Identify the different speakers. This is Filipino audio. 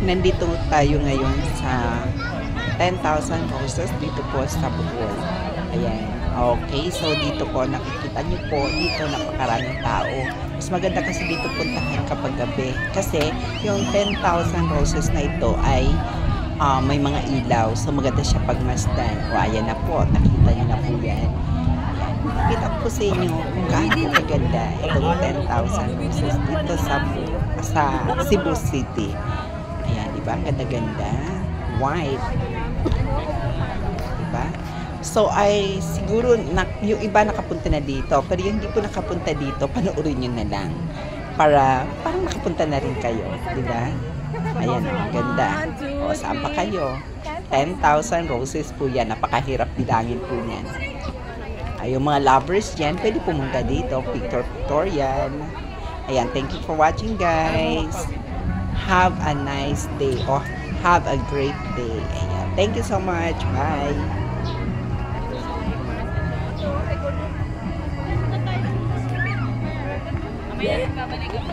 Speaker 1: Nandito tayo ngayon sa 10,000 roses dito po sa Bohol. Ayan. Okay, so dito po nakikita niyo po, dito napakaraming tao. Mas maganda kasi dito puntahan kapag gabi. Kasi yung 10,000 roses na ito ay may mga ilaw. So maganda siya pagmasdan. O ayan na po, nakita niyo na po yan. Kita ko sa inyo kung gaano kaganda itong 10,000 roses dito sa Cebu City. Ayan, di ba? Ganda-ganda. White. Diba? So, ay siguro yung iba nakapunta na dito. Pero yung hindi po nakapunta dito, panoorin nyo na lang. Parang nakapunta na rin kayo. Diba? Ayan, ganda. O, saan pa kayo? 10,000 roses po yan. Napakahirap bilangin po yan. Ay, yung mga lovers dyan, pwede pumunta dito. Picture yan. Ayan, thank you for watching, guys. Have a nice day. Oh, have a great day. Ayan. Thank you so much. Bye.
Speaker 2: Mamaya babalik ako.